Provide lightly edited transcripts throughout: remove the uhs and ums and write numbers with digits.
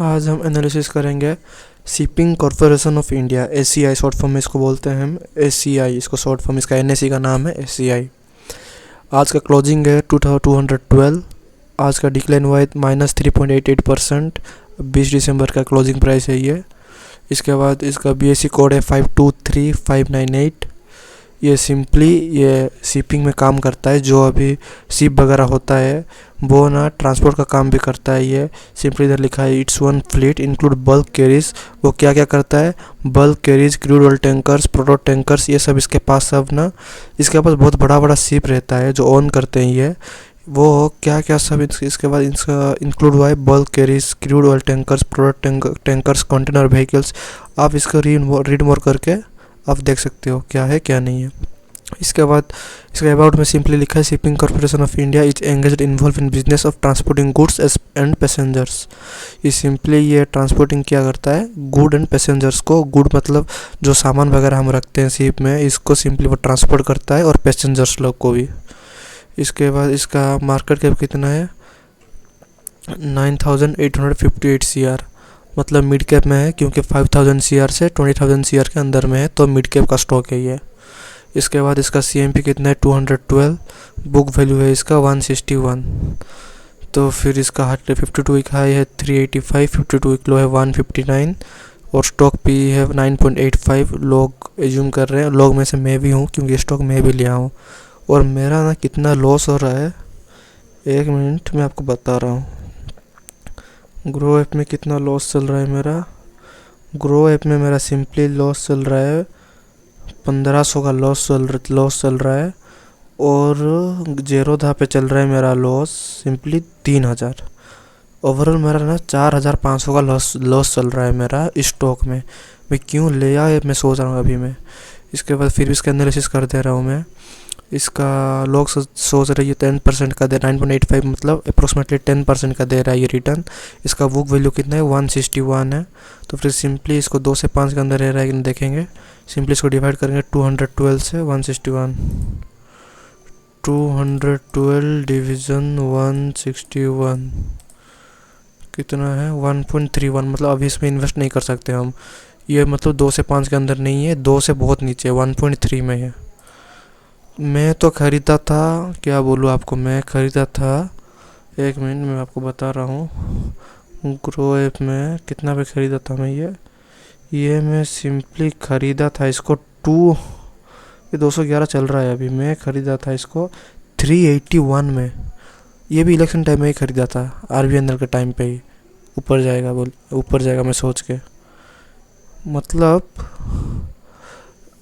आज हम एनालिसिस करेंगे shipping corporation of India, ACI short form में इसको बोलते हैं हम। एसीआई इसको शॉर्ट फॉर्म, इसका एनएसई का नाम है एसीआई। आज का क्लोजिंग है 2212। आज का डिक्लाइन हुआ है -3.88%। 20 दिसंबर का क्लोजिंग प्राइस है ये। इसके बाद इसका बीएसई कोड है 523598। ये सिंपली ये शिपिंग में काम करता है। जो अभी शिप वगैरह होता है वो ना ट्रांसपोर्ट का काम भी करता है। ये सिंपली इधर लिखा है it's one fleet include bulk carries. वो क्या क्या करता है? Bulk carries, crude oil tankers, product tankers, ये सब इसके पास सब ना, इसके पास बहुत बड़ा बड़ा शिप रहता है जो ओन करते हैं ये। वो क्या क्या सब इसके बाद इसका इंक्लूड हुआ है bulk carries, crude oil tankers, product tankers, container vehicles. आप इसको रीड मोर करके आप देख सकते हो क्या है क्या नहीं है। इसके बाद इसका अबाउट में सिंपली लिखा है shipping corporation of India is engaged involve in business of transporting goods and passengers. ये सिंपली ये ट्रांसपोर्टिंग क्या करता है? गुड एंड पैसेंजर्स को। गुड मतलब जो सामान वगैरह हम रखते हैं शिप में, इसको सिंपली वो ट्रांसपोर्ट करता है, और पैसेंजर्स लोग को भी। इसके बाद इसका मार्केट कैप कितना है? 9858 CR, मतलब मिड कैप में है, क्योंकि 5000 CR से 20000 CR के अंदर में है, तो मिड कैप का स्टॉक है ये। इसके बाद इसका CMP कितना है? 212। बुक वैल्यू है इसका 161। तो फिर इसका 52 वीक हाई है 385, 52 वीक लो है 159, और स्टॉक पी है 9.85। लोग एज्यूम कर रहे हैं, लोग में से मैं भी हूँ, क्योंकि स्टॉक मैं भी लिया हूँ। और मेरा ना कितना लॉस हो रहा है, एक मिनट मैं आपको बता रहा हूँ। ग्रो ऐप में कितना लॉस चल रहा है मेरा? ग्रो ऐप में मेरा सिंपली लॉस चल रहा है 1500 का लॉस चल रहा है। और जेरोधा पे चल रहा है मेरा लॉस सिंपली 3000। ओवरऑल मेरा ना 4500 का लॉस चल रहा है मेरा स्टॉक में। मैं क्यों ले आया मैं सोच रहा हूँ अभी मैं। इसके बाद फिर भी इसका एनालिसिस कर दे रहा हूँ मैं। इसका लोग सोच रहे ये 10% का दे, 9.85 मतलब अप्रोक्सीमेटली 10% का दे रहा है ये रिटर्न। इसका बुक वैल्यू कितना है? 161 है। तो फिर सिंपली इसको 2 से 5 के अंदर रह रहा है कि नहीं देखेंगे। सिंपली इसको डिवाइड करेंगे 212 से 161। 212 डिवीज़न 161 कितना है? 1.31। मतलब अभी इसमें इन्वेस्ट नहीं कर सकते हम। ये मतलब 2 से 5 के अंदर नहीं है, 2 से बहुत नीचे 1.3 में है। मैं तो ख़रीदा था, क्या बोलूँ आपको, मैं ख़रीदा था, एक मिनट मैं आपको बता रहा हूँ। ग्रो ऐप में कितना पे ख़रीदा था मैं ये मैं सिंपली ख़रीदा था इसको ये 211 चल रहा है अभी। मैं ख़रीदा था इसको 381 में। ये भी इलेक्शन टाइम में ही ख़रीदा था, RBNL के टाइम पे ही। ऊपर जाएगा मैं सोच के, मतलब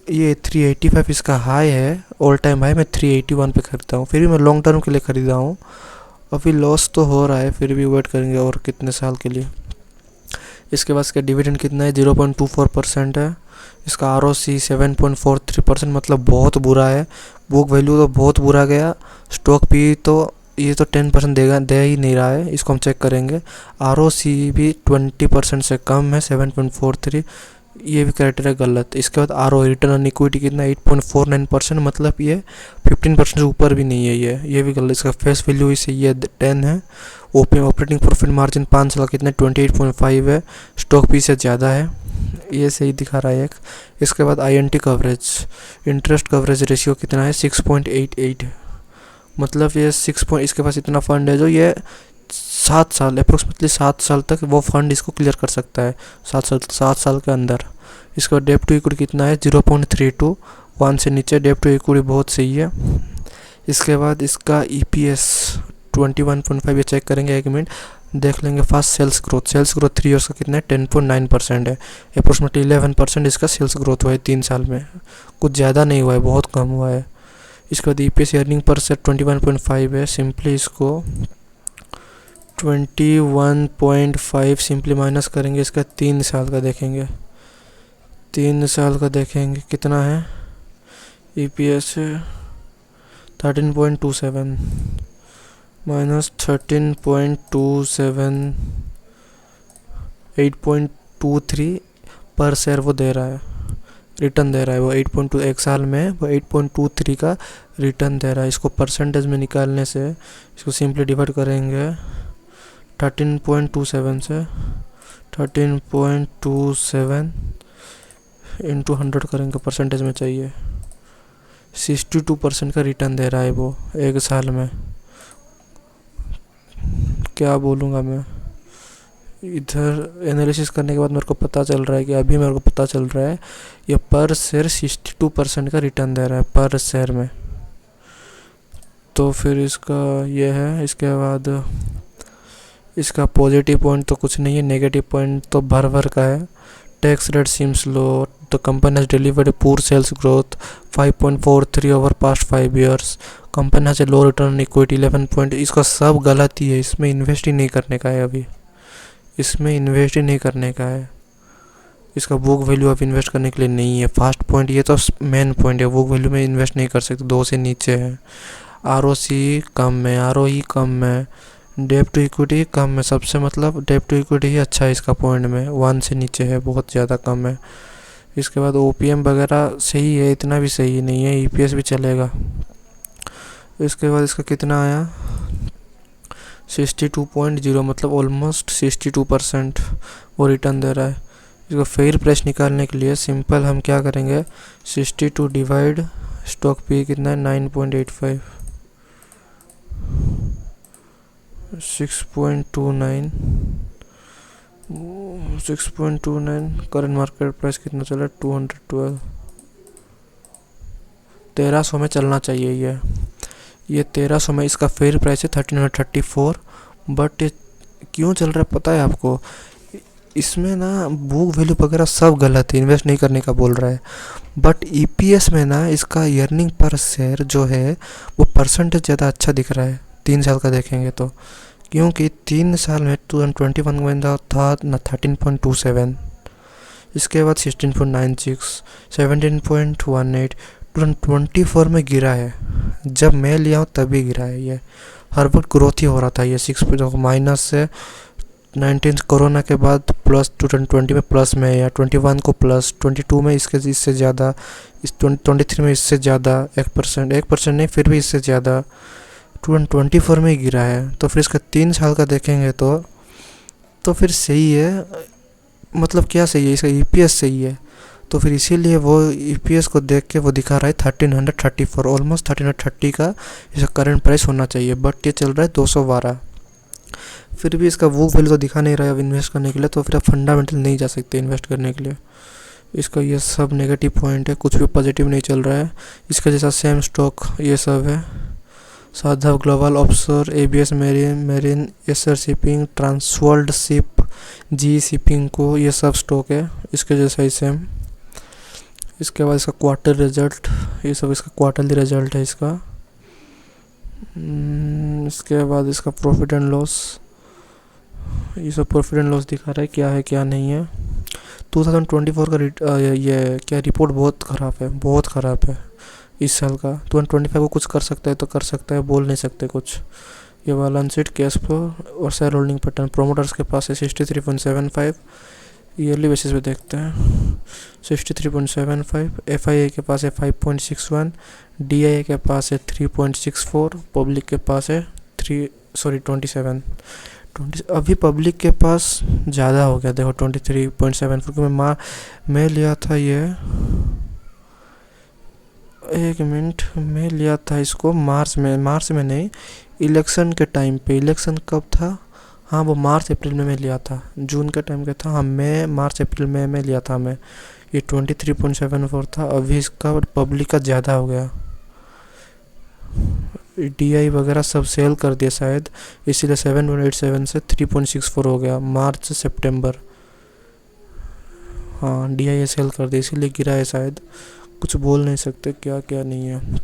ये 385 इसका हाई है, ऑल टाइम हाई। मैं 381 पे ख़रीदा हूँ, फिर भी मैं लॉन्ग टर्म के लिए ख़रीदा हूँ। अभी लॉस तो हो रहा है, फिर भी वेट करेंगे और कितने साल के लिए। इसके बाद इसका डिविडेंड कितना है? 0.24% है। इसका ROC 7.43%, मतलब बहुत बुरा है। बुक वैल्यू तो बहुत बुरा गया। स्टॉक भी तो ये तो 10% दे ही नहीं रहा है, इसको हम चेक करेंगे। ROC भी 20% से कम है, 7.43। ये भी क्राइटेरिया गलत। इसके बाद ROE रिटर्न ऑन इक्विटी कितना? 8.49%, मतलब ये 15% से ऊपर भी नहीं है ये भी गलत। इसका फेस वैल्यू इसे ये 10 है। ऑपरेटिंग प्रॉफिट मार्जिन 5 साल कितना? 28.5 है। स्टॉक पी से ज़्यादा है, ये सही दिखा रहा है एक। इसके बाद INT coverage, interest coverage ratio कितना है? 6.88 है। मतलब ये इसके पास इतना फंड है जो ये 7 साल, अप्रोक्सीमेटली 7 साल तक वो फंड इसको क्लियर कर सकता है, 7 साल के अंदर। इसका डेप टू इक्विटी कितना है? 0.32। 1 से नीचे डेप टू इक्विटी बहुत सही है। इसके बाद इसका EPS 21.5, ये चेक करेंगे, एक मिनट देख लेंगे। फास्ट सेल्स ग्रोथ 3 ईयर्स का कितना है? 10.9% है। अप्रोक्सीमेटली 11% इसका सेल्स ग्रोथ हुआ है 3 साल में, कुछ ज़्यादा नहीं हुआ है, बहुत कम हुआ है। इसके बाद EPS अर्निंग पर शेयर 21.5 है। सिंपली इसको 21.5 सिंपली माइनस करेंगे, इसका 3 साल का देखेंगे। 3 साल का देखेंगे कितना है? EPS 13.27 माइनस 13.27, 8.23 पर शेयर वो दे रहा है, रिटर्न दे रहा है वो 8.2। एक साल में वो 8.23 का रिटर्न दे रहा है। इसको परसेंटेज में निकालने से इसको सिंपली डिवाइड करेंगे 13.27 से, 13.27 इंटू 100 करेंगे, परसेंटेज में चाहिए। 62% का रिटर्न दे रहा है वो एक साल में। क्या बोलूँगा मैं। इधर एनालिसिस करने के बाद मेरे को पता चल रहा है कि अभी मेरे को पता चल रहा है ये पर शेयर 62% का रिटर्न दे रहा है पर शेयर में। तो फिर इसका ये है। इसके बाद इसका पॉजिटिव पॉइंट तो कुछ नहीं है, नेगेटिव पॉइंट तो भर भर का है। Tax rate seems low, the company has delivered a poor sales growth 5.43 over past 5 years। Company has a low return equity 11 point. इसका सब गलत ही है, इसमें इन्वेस्ट ही नहीं करने का है अभी, इसमें इन्वेस्ट ही नहीं करने का है। इसका बुक वैल्यू अब इन्वेस्ट करने के लिए नहीं है। फर्स्ट पॉइंट ये तो मेन पॉइंट है, बुक वैल्यू में इन्वेस्ट नहीं कर सकते, 2 से नीचे है। आरओसी कम है, आरओई कम है, डेब्ट टू इक्विटी कम है। सबसे मतलब डेब्ट टू इक्विटी ही अच्छा है इसका पॉइंट में, 1 से नीचे है, बहुत ज़्यादा कम है। इसके बाद ओपीएम वगैरह सही है, इतना भी सही नहीं है, ईपीएस भी चलेगा। इसके बाद इसका कितना आया 62.0, मतलब ऑलमोस्ट 62% वो रिटर्न दे रहा है। इसको फेयर प्राइस निकालने के लिए सिंपल हम क्या करेंगे, 62 डिवाइड स्टॉक पी कितना है 9.85, 6.29, 6.29। करंट मार्केट प्राइस कितना चला 212, 1300 में चलना चाहिए ये 1300 में। इसका फेयर प्राइस है 1334, बट ये क्यों चल रहा है पता है आपको। इसमें ना बुक वैल्यू वगैरह सब गलत है, इन्वेस्ट नहीं करने का बोल रहा है। बट ईपीएस में ना इसका अर्निंग पर शेयर जो है वो परसेंटेज ज़्यादा अच्छा दिख रहा है 3 साल का देखेंगे तो, क्योंकि 3 साल में 2021 में था ना 13.27, इसके बाद 16.96, 17.18, 2024 में गिरा है। जब मैं लिया हूँ तभी गिरा है ये, हर वक्त ग्रोथ ही हो रहा था ये। 6 माइनस से 19 कोरोना के बाद प्लस 2020 में प्लस में, या 21 को प्लस, 22 में इससे ज़्यादा, इस 23 में इससे ज़्यादा, 1% नहीं फिर भी इससे ज़्यादा, 2024 में ही गिरा है। तो फिर इसका 3 साल का देखेंगे तो फिर सही है। मतलब क्या सही है, इसका ईपीएस सही है। तो फिर इसीलिए वो ईपीएस को देख के वो दिखा रहा है 1334, ऑलमोस्ट 1330 का इसका करंट प्राइस होना चाहिए, बट ये चल रहा है 212। फिर भी इसका बुक वैल्यू तो दिखा नहीं रहा है अब इन्वेस्ट करने के लिए, तो फिर आप फंडामेंटल नहीं जा सकते इन्वेस्ट करने के लिए। इसका ये सब नेगेटिव पॉइंट है, कुछ भी पॉजिटिव नहीं चल रहा है। इसका जैसा सेम स्टॉक ये सब है, Sadhav global, offshore, ABS marine, SR shipping, transworld ship, G shipping को, ये सब स्टॉक है इसके जैसा ही सेम। इसके बाद इसका क्वार्टर रिजल्ट, ये सब इसका क्वार्टरली रिजल्ट है इसका। इसके बाद इसका प्रॉफिट एंड लॉस, ये सब प्रॉफिट एंड लॉस दिखा रहा है क्या है क्या नहीं है। 2024 का ये क्या रिपोर्ट बहुत ख़राब है इस साल का। 2025 को कुछ कर सकता है तो कर सकता है, बोल नहीं सकते कुछ। ये बैलेंस शीट, कैश फ्लो और शेयर होल्डिंग पैटर्न। प्रोमोटर्स के पास है 63.75, ईयरली बेसिस पे देखते हैं 63.75। एफआईए के पास है 5.61, डीआईए के पास है 3.64, पब्लिक के पास है 27। अभी पब्लिक के पास ज़्यादा हो गया देखो 23.7, क्योंकि मैं लिया था ये, एक मिनट, मैं लिया था इसको मार्च में नहीं, इलेक्शन के टाइम पे। इलेक्शन कब था, हाँ वो मार्च अप्रैल में मैं लिया था, जून के टाइम का था, हाँ मैं मार्च अप्रैल में लिया था मैं। ये 23.74 था, अभी इसका पब्लिक का ज़्यादा हो गया। डीआई वगैरह सब सेल कर दिया शायद, इसीलिए 7.87 से 3.64 हो गया मार्च से सितंबर। हाँ डीआई सेल कर दिया इसीलिए गिरा है शायद, कुछ बोल नहीं सकते क्या क्या नहीं है।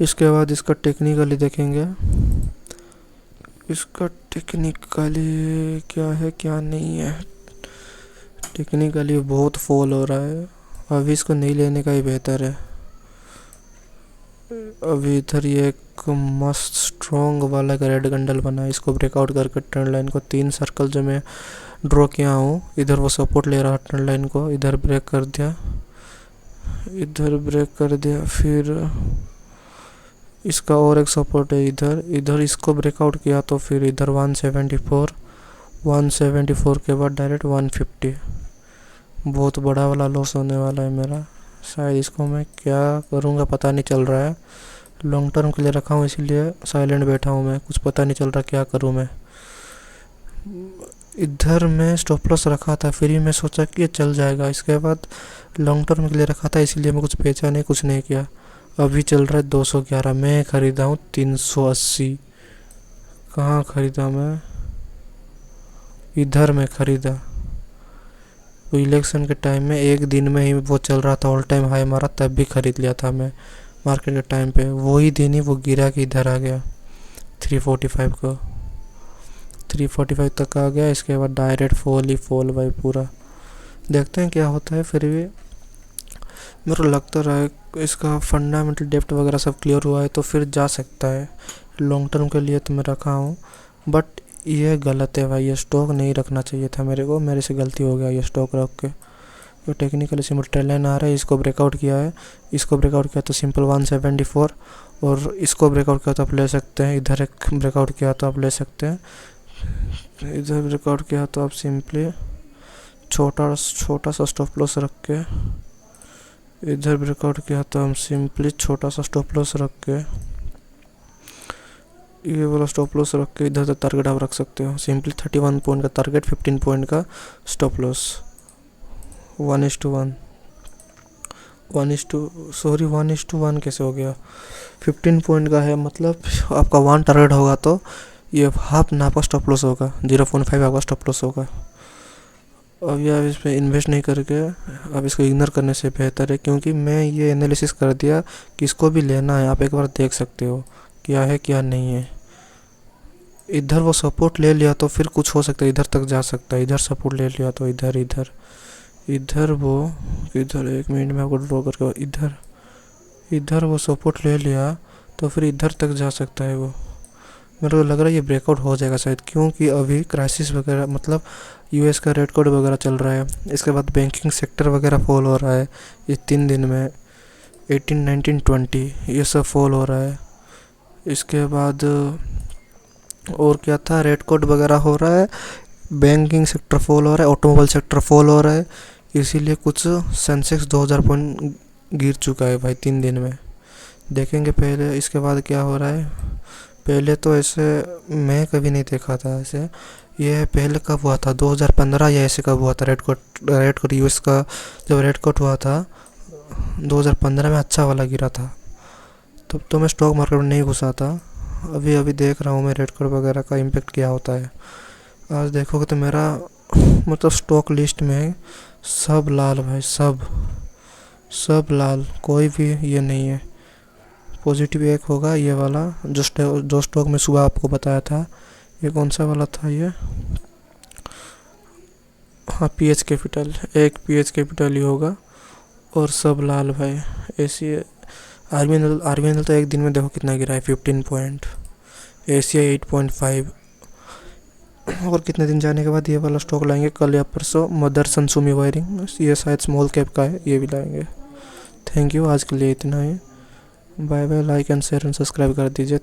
इसके बाद इसका टेक्निकली देखेंगे, इसका टेक्निकली क्या है क्या नहीं है। टेक्निकली बहुत फॉल हो रहा है, अभी इसको नहीं लेने का ही बेहतर है। अभी इधर ये एक मस्त स्ट्रॉन्ग वाला का रेड कैंडल बना है, इसको ब्रेकआउट करके ट्रेंड लाइन को 3 सर्कल जो मैं ड्रॉ किया हूँ, इधर वो सपोर्ट ले रहा है ट्रेंड लाइन को, इधर ब्रेक कर दिया, इधर ब्रेक कर दिया, फिर इसका और एक सपोर्ट है इधर इसको ब्रेकआउट किया, तो फिर इधर 174, 174 के बाद डायरेक्ट 150। बहुत बड़ा वाला लॉस होने वाला है मेरा। शायद इसको मैं क्या करूँगा पता नहीं चल रहा है। लॉन्ग टर्म के लिए रखा हूँ इसीलिए साइलेंट बैठा हूँ मैं, कुछ पता नहीं चल रहा क्या करूँ मैं। इधर मैं स्टॉप लॉस रखा था, फिर ही मैं सोचा कि ये चल जाएगा। इसके बाद लॉन्ग टर्म के लिए रखा था इसीलिए मैं कुछ बेचा नहीं, कुछ नहीं किया। अभी चल रहा है 211, मैं ख़रीदा हूँ 380। कहाँ ख़रीदा मैं? इधर मैं ख़रीदा। वो इलेक्शन के टाइम में एक दिन में ही वो चल रहा था, ऑल टाइम हाई मारा, तब भी ख़रीद लिया था मैं मार्केट के टाइम पे। वही दिन ही वो गिरा के इधर आ गया 345 को, 345 तक आ गया। इसके बाद डायरेक्ट फॉल ही फॉल भाई पूरा। देखते हैं क्या होता है। फिर भी मेरे को लगता रहा है इसका फंडामेंटल डेप्थ वगैरह सब क्लियर हुआ है तो फिर जा सकता है। लॉन्ग टर्म के लिए तो मैं रखा हूँ, बट ये गलत है भाई, ये स्टॉक नहीं रखना चाहिए था मेरे को। मेरे से गलती हो गया ये स्टॉक रख के। तो टेक्निकली सिंपल ट्रेंड लाइन आ रहा है, इसको ब्रेकआउट किया है, इसको ब्रेकआउट किया तो सिंपल 174, और इसको ब्रेकआउट किया तो आप ले सकते हैं। इधर एक ब्रेकआउट किया तो आप ले सकते हैं, इधर ब्रेकआउट किया तो आप सिंपली छोटा सा स्टॉप लॉस रख के, इधर ब्रेकआउट किया तो हम सिंपली छोटा सा स्टॉप लॉस रख के, ये वाला स्टॉप लॉस रख के इधर से टारगेट आप रख सकते हो। सिंपली 31 पॉइंट का टारगेट, 15 पॉइंट का स्टॉप लॉस। 1:1 1:1 कैसे हो गया? 15 पॉइंट का है, मतलब आपका 1 टारगेट होगा तो ये हाफ ना आपका स्टॉप लॉस होगा, 0.5 आपका स्टॉप लॉस होगा। अभी आप इस पर इन्वेस्ट नहीं करके आप इसको इग्नोर करने से बेहतर है, क्योंकि मैं ये एनालिसिस कर दिया कि इसको भी लेना है। आप एक बार देख सकते हो क्या है क्या नहीं है। इधर वो सपोर्ट ले लिया तो फिर कुछ हो सकता है, इधर तक जा सकता है। इधर सपोर्ट ले लिया तो इधर वो इधर 1 मिनट में आपको ड्रॉ करके इधर वो सपोर्ट ले लिया तो फिर इधर तक जा सकता है वो। मेरे को लग रहा है ये ब्रेकआउट हो जाएगा शायद, क्योंकि अभी क्राइसिस वगैरह, मतलब यूएस का रेड कोड वगैरह चल रहा है। इसके बाद बैंकिंग सेक्टर वगैरह फॉल हो रहा है ये 3 दिन में, 18, 19, 20 ये सब फॉल हो रहा है। इसके बाद और क्या था, रेड कोड वगैरह हो रहा है, बैंकिंग सेक्टर फॉल हो रहा है, ऑटोमोबाइल सेक्टर फॉल हो रहा है। इसीलिए कुछ सेंसेक्स 2000 पॉइंट गिर चुका है भाई 3 दिन में। देखेंगे पहले इसके बाद क्या हो रहा है। पहले तो ऐसे मैं कभी नहीं देखा था ऐसे। ये पहले कब हुआ था? 2015 या ऐसे कब हुआ था रेड कोट यूएस का। जब रेड कोट हुआ था 2015 में अच्छा वाला गिरा था, तब तो मैं स्टॉक मार्केट में नहीं घुसा था। अभी देख रहा हूँ मैं रेड कोट वगैरह का इम्पेक्ट क्या होता है। आज देखोगे तो मेरा मतलब स्टॉक लिस्ट में सब लाल भाई, सब लाल, कोई भी ये नहीं है। पॉजिटिव एक होगा ये वाला जो स्टॉक में सुबह आपको बताया था। ये कौन सा वाला था ये? हाँ, पीएच कैपिटल, एक पीएच कैपिटल ही होगा, और सब लाल भाई। ऐसी आरबीएनएल तो एक दिन में देखो कितना गिरा है, 15 पॉइंट। एशिया 8.5। और कितने दिन जाने के बाद ये वाला स्टॉक लाएंगे, कल या परसों, मदरसन सुमी वायरिंग, ये शायद स्मॉल कैप का है, ये भी लाएंगे। थैंक यू, आज के लिए इतना ही। Bye bye. Like and share and subscribe कर दीजिए।